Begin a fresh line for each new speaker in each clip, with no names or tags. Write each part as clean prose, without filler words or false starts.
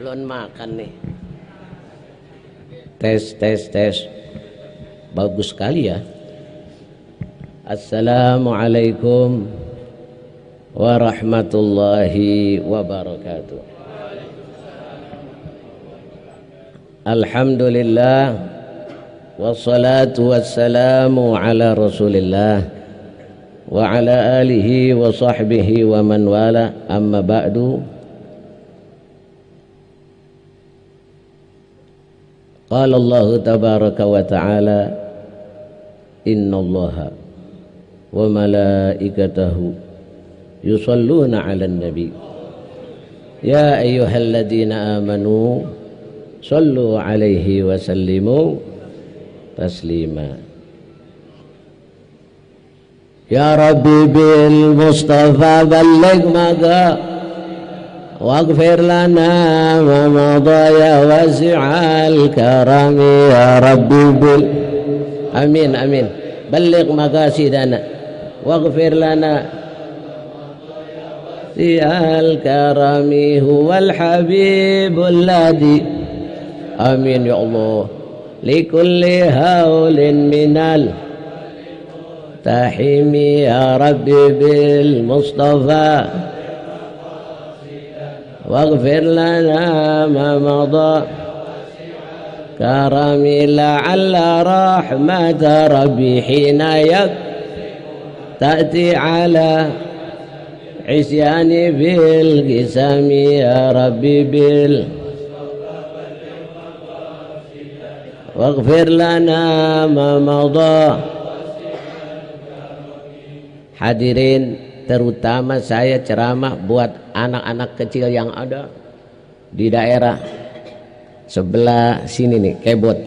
Belum makan nih. Tes, tes, tes. Bagus sekali ya. Assalamualaikum warahmatullahi wabarakatuh. Alhamdulillah, wassalatu wassalamu ala rasulillah wa ala alihi wa sahbihi wa man wala, amma ba'du. Qala Allah tabaraka wa ta'ala, inna allaha wa malaikatahu yusalluna ala nabi ya ayyuhalladzina amanu sallu alaihi wa sallimu taslima. Ya Rabbi bil Mustafa balligh maga waghfir lana ma madha ya wasi'al karami ya Rabbi bil amin amin balligh maqasidana waghfir lana al karami huwal habibul ladhi amin ya Allah likulli haulin minal tahimi ya Rabbi bil Mustafa waghfir lana ma madha karami la'alla rahmata Rabbi hina yak ta'ti ala isyani bil qisami ya Rabbi bil waghfir lana ma madha. Hadirin, terutama saya ceramah buat anak-anak kecil yang ada di daerah sebelah sini nih, Kebot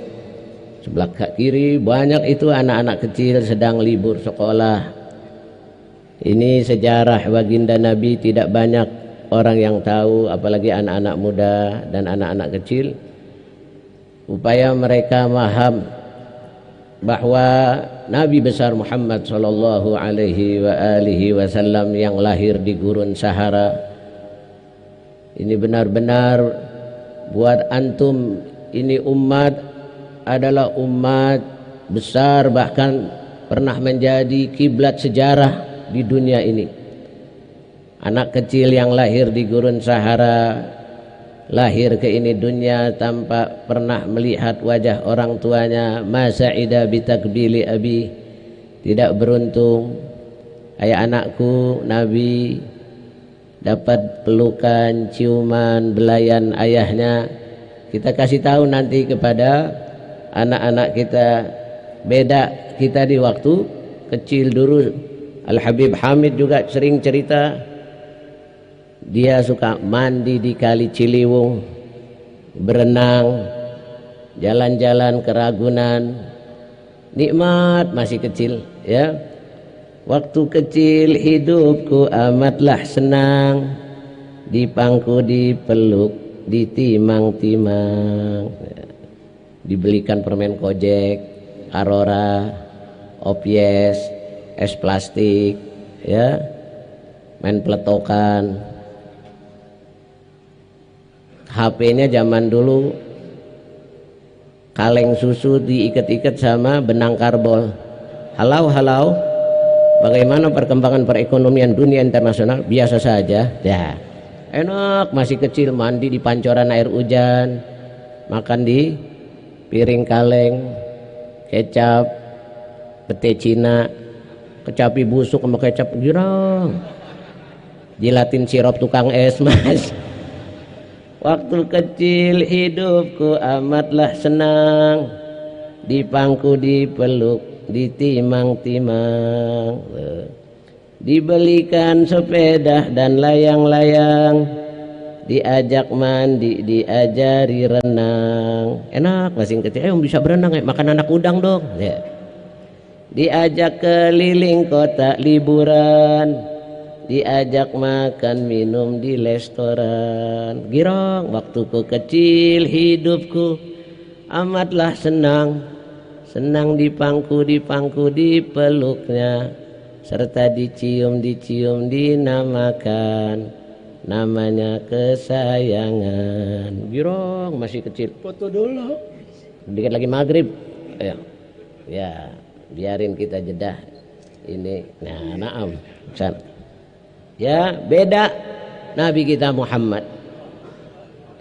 sebelah kiri banyak itu anak-anak kecil sedang libur sekolah. Ini sejarah baginda Nabi tidak banyak orang yang tahu, apalagi anak-anak muda dan anak-anak kecil. Upaya mereka paham bahwa Nabi besar Muhammad sallallahu alaihi wa alihi wasallam yang lahir di gurun Sahara ini benar-benar buat antum, ini umat adalah umat besar, bahkan pernah menjadi kiblat sejarah di dunia ini. Anak kecil yang lahir di gurun Sahara, lahir ke ini dunia tanpa pernah melihat wajah orang tuanya. Masa'ida bitakbili abi, tidak beruntung. Ayah anakku, Nabi dapat pelukan, ciuman, belayan ayahnya. Kita kasih tahu nanti kepada anak-anak kita. Beda kita di waktu kecil dulu. Al-Habib Hamid juga sering cerita, dia suka mandi di Kali Ciliwung, berenang, jalan-jalan ke Ragunan. Nikmat masih kecil ya. Waktu kecil hidupku amatlah senang, dipangku, dipeluk, ditimang-timang. Dibelikan permen kojek, Arora, Opies, es plastik ya, main peletokan. HP-nya zaman dulu kaleng susu diikat-ikat sama benang karbol. Halau, bagaimana perkembangan perekonomian dunia internasional? Biasa saja ya, enak masih kecil, mandi di pancoran air hujan, makan di piring kaleng, kecap, pete Cina, kecapi busuk sama kecap girang, jilatin sirup tukang es mas. Waktu kecil hidupku amatlah senang, dipangku, dipeluk, ditimang-timang, dibelikan sepeda dan layang-layang, diajak mandi, diajari renang. Enak masih kecil, bisa berenang ya, makan anak udang dong ya. Diajak keliling kota liburan, diajak makan minum di restoran. Girang waktuku kecil hidupku amatlah senang, senang dipangku, dipeluknya, serta dicium dinamakan namanya kesayangan. Girong masih kecil.
Foto dulu.
Dikit lagi maghrib. Ya, biarin kita jedah ini. Nah, naam. Ya, beda Nabi kita Muhammad.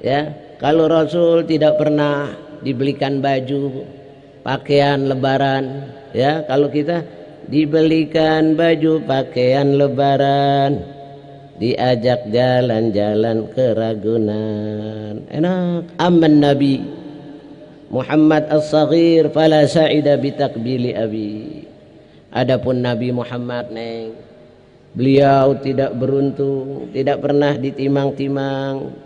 Ya, kalau Rasul tidak pernah dibelikan baju, pakaian lebaran. Ya, kalau kita dibelikan baju pakaian lebaran, diajak jalan-jalan ke Ragunan, enak. Amman Nabi Muhammad as-saghir fala sa'ida bitakbili abi. Adapun Nabi Muhammad neng, beliau tidak beruntung, tidak pernah ditimang-timang,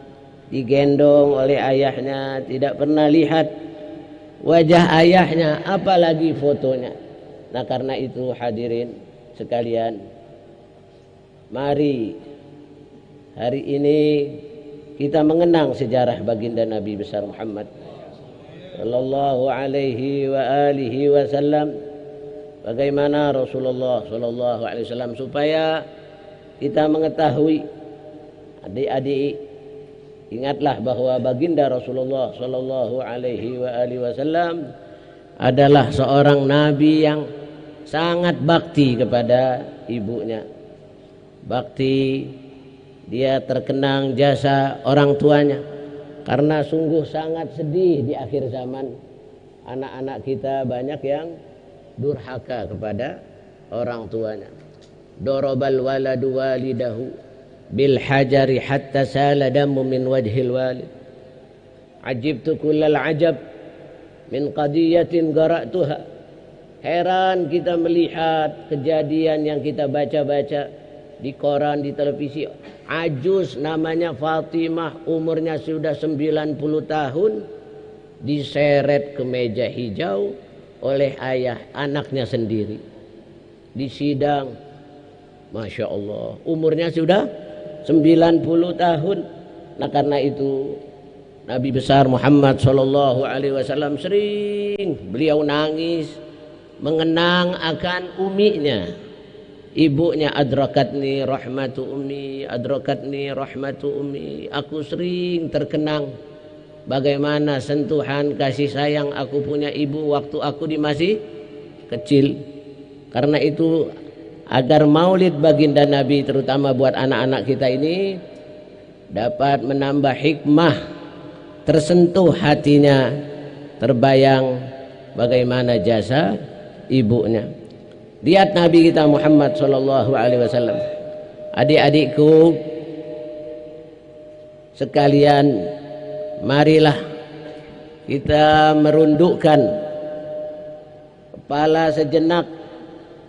digendong oleh ayahnya, tidak pernah lihat wajah ayahnya, apalagi fotonya. Nah, karena itu hadirin sekalian, mari hari ini kita mengenang sejarah baginda Nabi besar Muhammad sallallahu alaihi wa alihi wasallam. Bagaimana Rasulullah sallallahu alaihi wasallam, supaya kita mengetahui, adik-adik, ingatlah bahwa baginda Rasulullah sallallahu alaihi wa alihi wasallam adalah seorang nabi yang sangat bakti kepada ibunya. Bakti, dia terkenang jasa orang tuanya, karena sungguh sangat sedih di akhir zaman. Anak-anak kita banyak yang durhaka kepada orang tuanya. Darabal waladu walidahu bil hajari hatta sala damu min wajhil walid. Ajibtu kullal ajab min qadiyatin qara'tuha. Heran kita melihat kejadian yang kita baca-baca di koran, di televisi. Ajus namanya Fatimah, umurnya sudah 90 tahun, diseret ke meja hijau oleh ayah anaknya sendiri. Di sidang, Masya Allah, umurnya sudah 90 tahun. Nah, karena itu Nabi besar Muhammad sallallahu alaihi wasallam sering beliau nangis mengenang akan uminya, ibunya. Adrakatni rahmatu ummi, adrakatni rahmatu ummi. Aku sering terkenang bagaimana sentuhan kasih sayang aku punya ibu waktu aku masih kecil. Karena itu, agar maulid baginda Nabi terutama buat anak-anak kita ini dapat menambah hikmah, tersentuh hatinya, terbayang bagaimana jasa ibunya. Lihat Nabi kita Muhammad sallallahu alaihi wasallam. Adik-adikku sekalian, marilah kita merundukkan kepala sejenak.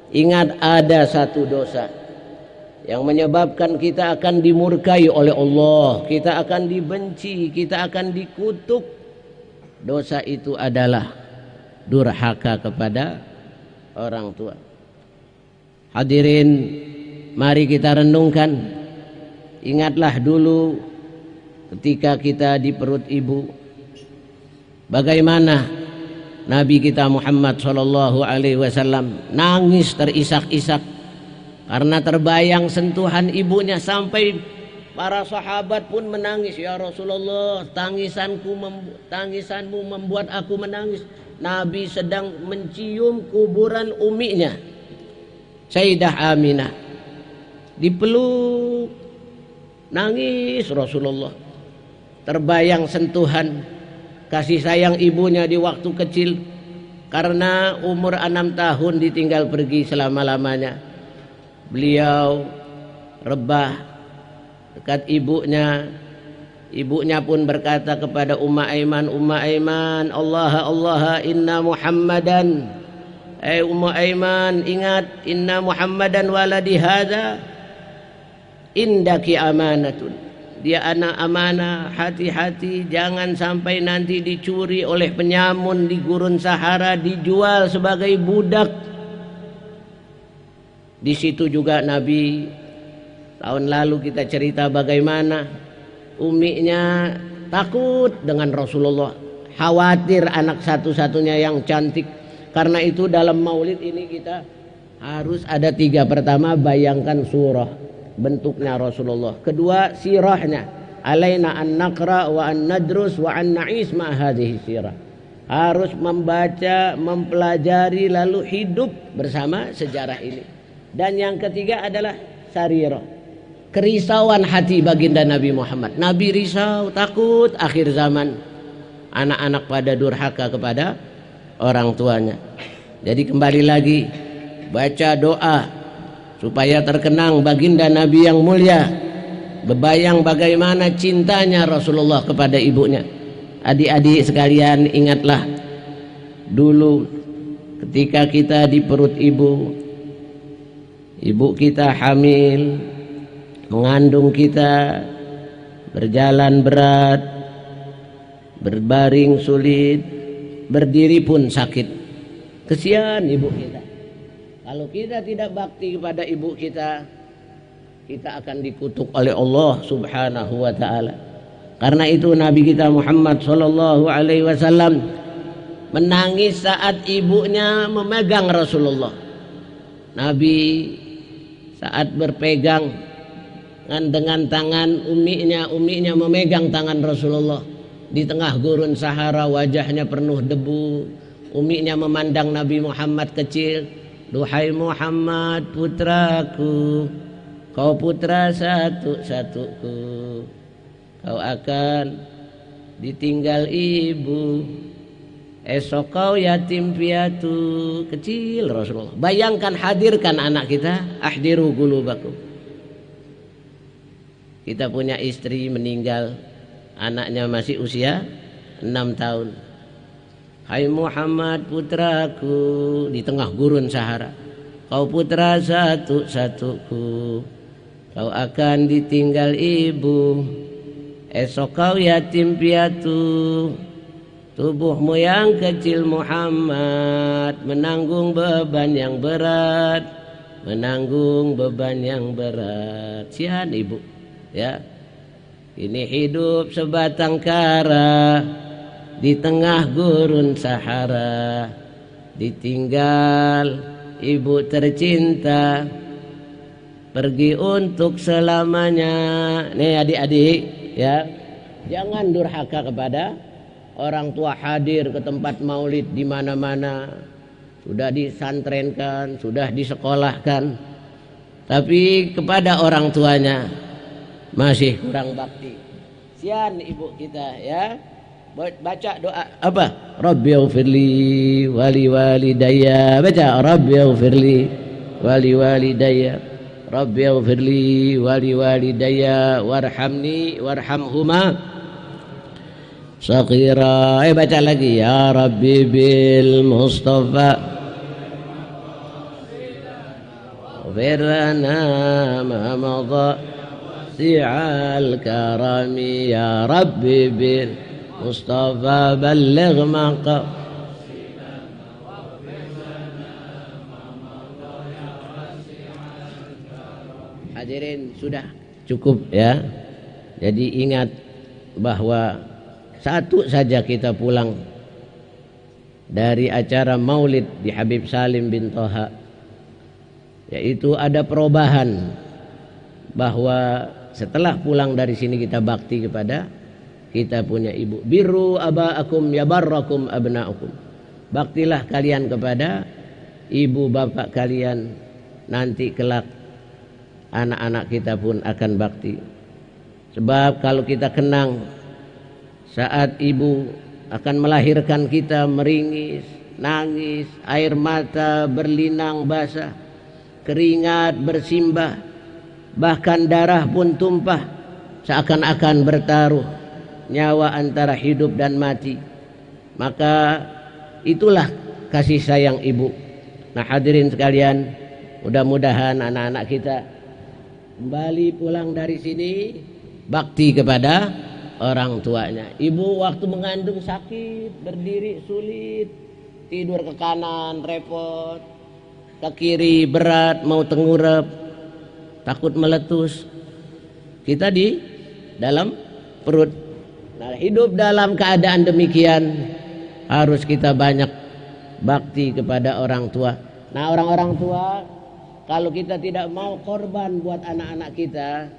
Ingat, ada satu dosa yang menyebabkan kita akan dimurkai oleh Allah, kita akan dibenci, kita akan dikutuk. Dosa itu adalah durhaka kepada orang tua. Hadirin, mari kita renungkan. Ingatlah dulu ketika kita di perut ibu, bagaimana Nabi kita Muhammad sallallahu alaihi wasallam nangis terisak-isak karena terbayang sentuhan ibunya, sampai para sahabat pun menangis. Ya Rasulullah, tangisanmu membuat aku menangis. Nabi sedang mencium kuburan uminya, Sayyidah Aminah, dipeluk, nangis Rasulullah. Terbayang sentuhan kasih sayang ibunya di waktu kecil, karena umur 6 tahun ditinggal pergi selama-lamanya. Beliau rebah dekat ibunya. Ibunya pun berkata kepada Umma Aiman, Umma Aiman, Allah Allah inna Muhammadan. Umma Aiman, ingat, inna Muhammadan waladi hadza indaki amanatun. Dia anak amanah, hati-hati jangan sampai nanti dicuri oleh penyamun di gurun Sahara, dijual sebagai budak. Di situ juga Nabi, tahun lalu kita cerita bagaimana uminya takut dengan Rasulullah, khawatir anak satu-satunya yang cantik. Karena itu dalam maulid ini kita harus ada 3. Pertama, bayangkan surah. bentuknya Rasulullah. Kedua, sirahnya. Alaina an naqra wa an nadrus wa an na'is ma hadhihi sirah. Harus membaca, mempelajari, lalu hidup bersama sejarah ini. Dan yang ketiga adalah sarirah, kerisauan hati baginda Nabi Muhammad. Nabi risau, takut akhir zaman anak-anak pada durhaka kepada orang tuanya. Jadi kembali lagi, baca doa supaya terkenang baginda Nabi yang mulia, bebayang bagaimana cintanya Rasulullah kepada ibunya. Adik-adik sekalian, ingatlah dulu ketika kita di perut ibu kita hamil, mengandung kita, berjalan berat, berbaring sulit, berdiri pun sakit. Kesian ibu kita. Kalau kita tidak bakti kepada ibu kita, kita akan dikutuk oleh Allah Subhanahu wa ta'ala. Karena itu Nabi kita Muhammad sallallahu alaihi wasallam menangis saat ibunya memegang Rasulullah. Nabi saat berpegang dengan tangan uminya memegang tangan Rasulullah di tengah gurun Sahara, wajahnya penuh debu. Uminya memandang Nabi Muhammad kecil. Duhai Muhammad putraku, kau putra satu-satuku, kau akan ditinggal ibu, esok kau yatim piatu. Kecil Rasulullah. Bayangkan, hadirkan anak kita, ahdiru qulubakum. Kita punya istri meninggal, anaknya masih usia 6 tahun. Hai Muhammad putraku, di tengah gurun Sahara, kau putra satu-satuku, kau akan ditinggal ibu, esok kau yatim piatu. Tubuhmu yang kecil Muhammad menanggung beban yang berat, menanggung beban yang berat. Sian ibu, ya. Ini hidup sebatang kara di tengah gurun Sahara, ditinggal ibu tercinta, pergi untuk selamanya. Nih adik-adik, ya, jangan durhaka kepada orang tua. Hadir ke tempat maulid di mana-mana, sudah disantrenkan, sudah disekolahkan, tapi kepada orang tuanya masih kurang bakti. Sian ibu kita, ya. Baca doa apa? Rabbighfirli wali walidayya. Baca Rabbighfirli wali walidayya, Rabbighfirli wali walidayya warhamni warhamhuma saghira. Baca lagi, ya Rabbi bil Mustafa firna ma madha si'al karami, ya Rabbi bil Mustafa balligh maqam. Hadirin, sudah cukup ya. Jadi ingat bahwa satu saja kita pulang dari acara maulid di Habib Salim bin Toha, yaitu ada perubahan, bahwa setelah pulang dari sini kita bakti kepada kita punya ibu. Birru aba'akum yabarrakum abna'ukum. Baktilah kalian kepada ibu bapak kalian, nanti kelak anak-anak kita pun akan bakti. Sebab kalau kita kenang saat ibu akan melahirkan kita, meringis, nangis, air mata berlinang basah, keringat bersimbah, bahkan darah pun tumpah, seakan-akan bertaruh nyawa antara hidup dan mati. Maka itulah kasih sayang ibu. Nah hadirin sekalian, mudah-mudahan anak-anak kita kembali pulang dari sini bakti kepada orang tuanya. Ibu waktu mengandung sakit, berdiri sulit, tidur ke kanan repot, ke kiri berat, mau tengurap, takut meletus. Kita di dalam perut. Nah, hidup dalam keadaan demikian harus kita banyak bakti kepada orang tua. Nah, orang-orang tua Kalau kita tidak mau korban buat anak-anak kita,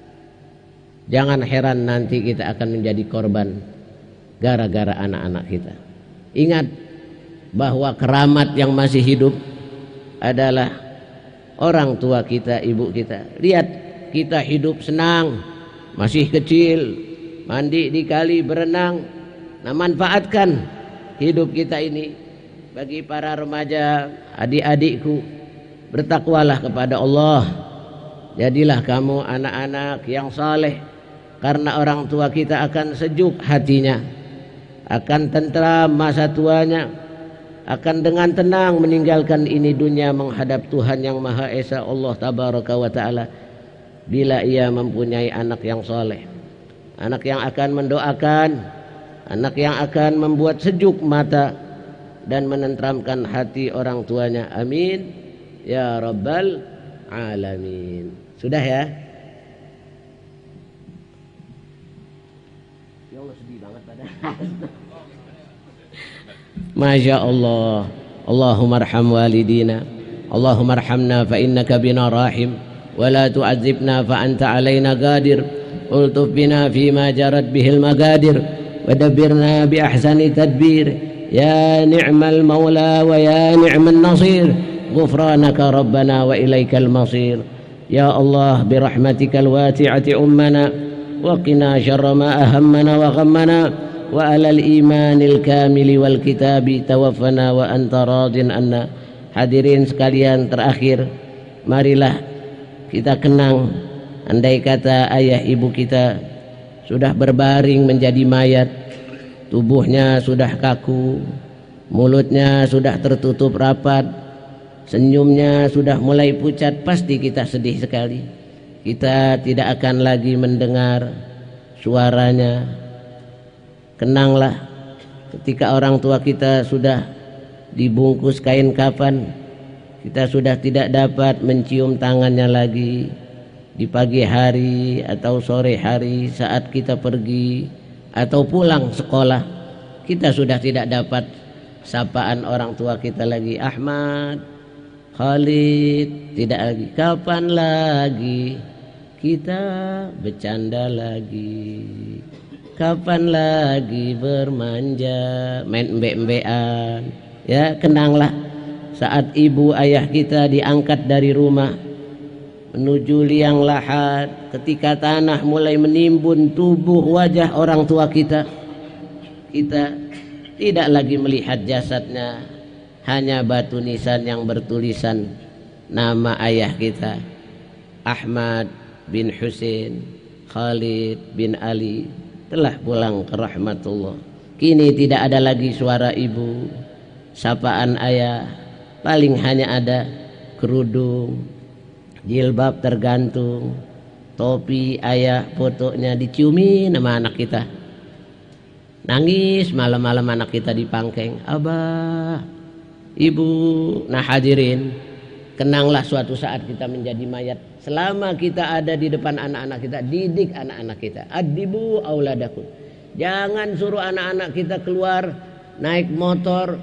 jangan heran nanti kita akan menjadi korban gara-gara anak-anak kita. Ingat bahwa keramat yang masih hidup adalah orang tua kita, ibu kita. Lihat, kita hidup senang, masih kecil, mandi di kali, berenang. Nah, manfaatkan hidup kita ini. Bagi para remaja, adik-adikku, bertakwalah kepada Allah. Jadilah kamu anak-anak yang saleh, karena orang tua kita akan sejuk hatinya, akan tentram masa tuanya, akan dengan tenang meninggalkan ini dunia menghadap Tuhan yang Maha Esa, Allah Tabaraka wa Ta'ala, bila ia mempunyai anak yang saleh, anak yang akan mendoakan, anak yang akan membuat sejuk mata dan menenteramkan hati orang tuanya. Amin ya Rabbal Alamin. Sudah ya? Ya Allah, sedih banget pada. Masya Allah. Allahumma arham walidina, Allahumma arhamna fa innaka bina rahim, wa la tu'adzibna fa anta alaina qadir, ultuf bina fima jarat bihil magadir, wa dabbirna bi ahsani tadbir, ya ni'mal maula wa ya ni'man nasir, غفرانك ربنا وإليك المصير. يا الله برحمتك الواسعة أمنا، وقنا شر ما أهمنا وغمنا، وعلى الإيمان الكامل والكتاب توفنا وأنت راض عنا. Hadirin sekalian, terakhir marilah kita kenang, andai kata ayah ibu kita sudah berbaring menjadi mayat, tubuhnya sudah kaku, mulutnya sudah tertutup rapat, senyumnya sudah mulai pucat, pasti kita sedih sekali. Kita tidak akan lagi mendengar suaranya. Kenanglah ketika orang tua kita sudah dibungkus kain kafan, kita sudah tidak dapat mencium tangannya lagi. Di pagi hari atau sore hari saat kita pergi atau pulang sekolah, kita sudah tidak dapat sapaan orang tua kita lagi. Ahmad, Khalid, tidak lagi. Kapan lagi kita bercanda lagi? Kapan lagi bermanja, main embe-embean? Ya, kenanglah saat ibu ayah kita diangkat dari rumah menuju liang lahat, ketika tanah mulai menimbun tubuh wajah orang tua kita. Kita tidak lagi melihat jasadnya, hanya batu nisan yang bertulisan nama ayah kita, Ahmad bin Husain Khalid bin Ali, telah pulang ke rahmatullah. Kini tidak ada lagi suara ibu, sapaan ayah, paling hanya ada kerudung, jilbab tergantung, topi ayah fotonya diciumi sama anak kita. Nangis malam-malam anak kita dipangkeng, abah, ibu. Nah hadirin, kenanglah suatu saat kita menjadi mayat. Selama kita ada di depan anak-anak kita, didik anak-anak kita. Adibu auladakum. Jangan suruh anak-anak kita keluar naik motor,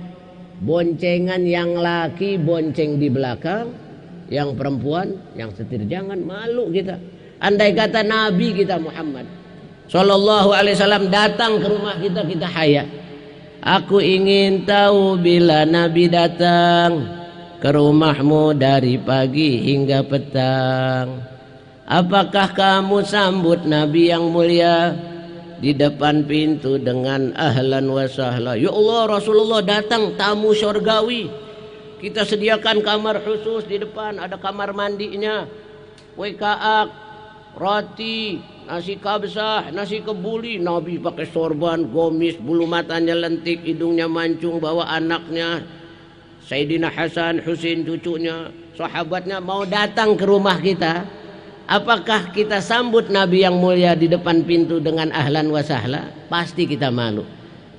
boncengan yang laki bonceng di belakang, yang perempuan yang setir. Jangan, malu kita. Andai kata Nabi kita Muhammad Sallallahu alaihi wasallam datang ke rumah kita, kita haya. Aku ingin tahu bila Nabi datang ke rumahmu dari pagi hingga petang, apakah kamu sambut Nabi yang mulia di depan pintu dengan ahlan wa sahla? Ya Allah, Rasulullah datang, tamu surgawi. Kita sediakan kamar khusus di depan, ada kamar mandinya, wekaak, roti, nasi kabsah, nasi kebuli. Nabi pakai sorban, gomis, bulu matanya lentik, hidungnya mancung, bawa anaknya Sayyidina Hasan, Husain, cucunya, sahabatnya mau datang ke rumah kita. Apakah kita sambut Nabi yang mulia di depan pintu dengan ahlan wa sahla? Pasti kita malu.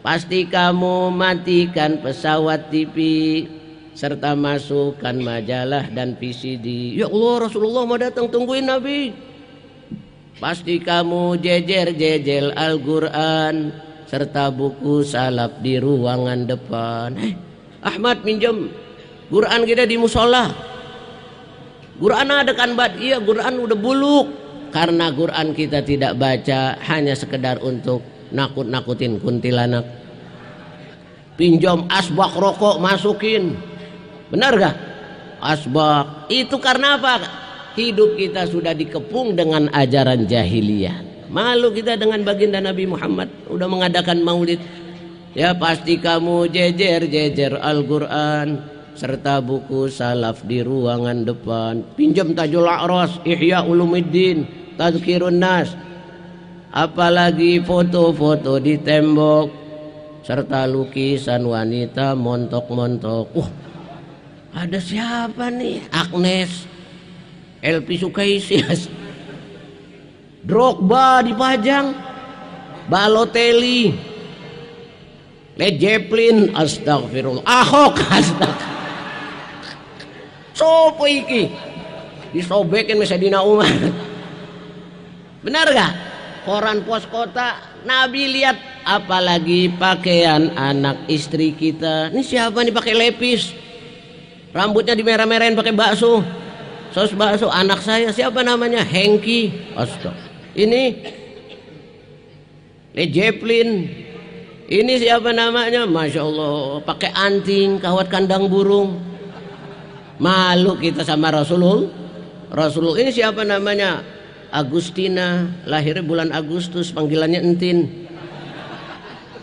Pasti kamu matikan pesawat TV serta masukkan majalah dan VCD. Ya Allah, Rasulullah mau datang, tungguin Nabi. Pasti kamu jejer-jejel Al-Quran serta buku salaf di ruangan depan. Ahmad, minjem Quran kita di musola. Quran ada kan Bat? Iya, Quran udah buluk. Karena Quran kita tidak baca hanya sekedar untuk nakut-nakutin kuntilanak. Pinjam asbak rokok masukin. Benar gak? Asbak. Itu karena apa? Hidup kita sudah dikepung dengan ajaran jahiliyah. Malu kita dengan baginda Nabi Muhammad udah mengadakan maulid. Ya pasti kamu jejer-jejer Al-Quran serta buku salaf di ruangan depan. Pinjam Tajul A'ras, Ihya Ulumuddin, Tazkirun Nas. Apalagi foto-foto di tembok serta lukisan wanita montok-montok. Ada siapa nih? Agnes, Elvi Sukaisias, Drogba dipajang, Balotelli, Led Zeppelin, astagfirullah, Ahok, astagfirullah. Sopo iki disobekin Sayyidina Umar. Benar gak? Koran pos kota Nabi lihat. Apalagi pakaian anak istri kita. Ini siapa nih pakai lepis, rambutnya dimerah-merahin pakai bakso, sos bakso. Anak saya siapa namanya? Hengki. Astaga. Ini Led Zeppelin. Ini siapa namanya? Masya Allah, pakai anting, kawat kandang burung. Malu kita sama Rasulullah. Ini siapa namanya? Agustina, lahirnya bulan Agustus, panggilannya Entin.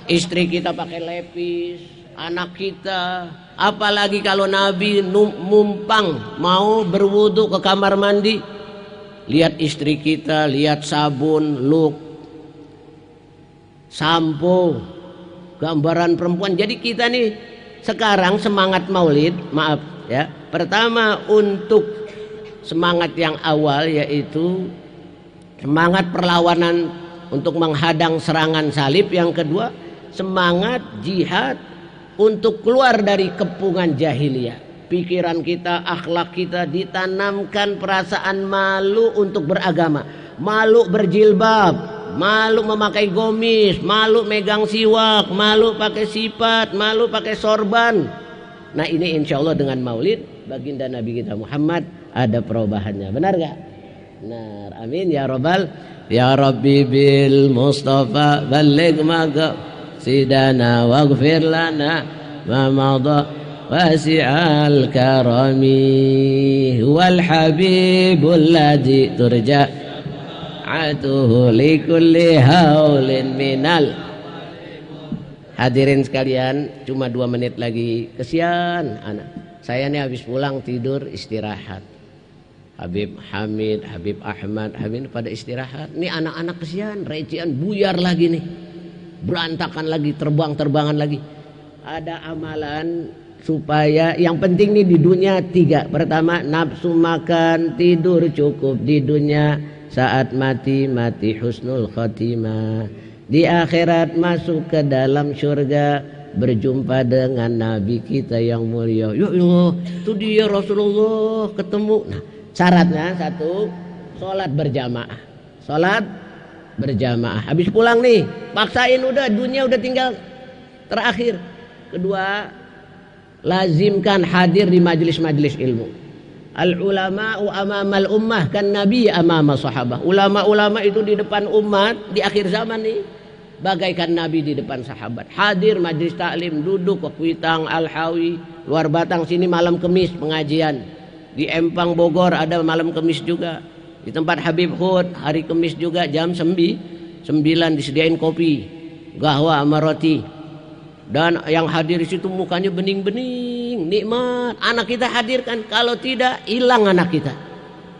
Istri kita pakai lepis, anak kita. Apalagi kalau Nabi mumpang mau berwudu ke kamar mandi, lihat istri kita, lihat sabun, look, sampo, gambaran perempuan. Jadi kita nih sekarang semangat maulid, maaf ya, pertama untuk semangat yang awal yaitu semangat perlawanan untuk menghadang serangan salib. Yang kedua semangat jihad untuk keluar dari kepungan jahiliyah. Pikiran kita, akhlak kita ditanamkan perasaan malu untuk beragama, malu berjilbab, malu memakai gomis, malu megang siwak, malu pakai sipat, malu pakai sorban. Nah ini insya Allah dengan maulid baginda Nabi kita Muhammad ada perubahannya. Benar gak? Benar. Amin ya Rabbal. Ya Rabbi bil Mustafa balligh maqsidana waghfir lana ma madha wasi'al karami wal habibul ladzi turja atuhu likulli haulin minal. Hadirin sekalian, cuma 2 menit lagi. Kesian anak saya nih habis pulang tidur istirahat. Habib Hamid, Habib Ahmad, Habib pada istirahat. Nih anak-anak kesian, recian buyar lagi nih, berantakan lagi, terbang-terbangan lagi. Ada amalan supaya yang penting nih di dunia 3. Pertama, nafsu makan, tidur cukup di dunia. Saat mati husnul khatimah. Di akhirat masuk ke dalam surga, berjumpa dengan Nabi kita yang mulia. Ya Allah, itu dia Rasulullah ketemu. Nah, syaratnya 1, sholat berjamaah. Sholat berjamaah. Habis pulang nih, paksain udah, dunia udah tinggal terakhir. Kedua, lazimkan hadir di majelis-majelis ilmu. Al-ulama'u amamal ummah kan nabi amama sahabah. Ulama-ulama itu di depan umat di akhir zaman nih bagaikan nabi di depan sahabat. Hadir majelis taklim, duduk ke Kuitang, Al-Hawi, luar Batang sini malam Kemis pengajian. Di Empang Bogor ada malam Kemis juga. Di tempat Habib Hud hari Kemis juga jam 9 disediain kopi, gahwa sama roti. Dan yang hadir di situ mukanya bening-bening, nikmat. Anak kita hadirkan, kalau tidak hilang anak kita.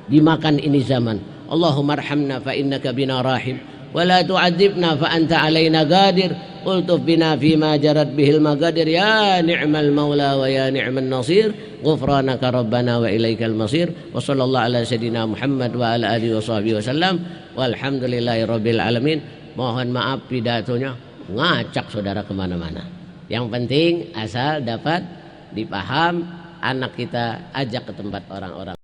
Dimakan ini zaman. Allahumma arhamna fa innaka bina rahim, wa la tu'adzibna fa anta alaina qadir. Ultuf bina fima jarat bihil maqadir. Ya ni'mal maula wa ya ni'mal nasir. Ghufranaka rabbana wa ilaikal masir. Wa sallallahu ala sayyidina Muhammad wa ala alihi wa sahbihi wasallam. Walhamdulillahi rabbil alamin. Mohon maaf pidatonya ngacak saudara kemana-mana. Yang penting asal dapat dipaham, anak kita ajak ke tempat orang-orang.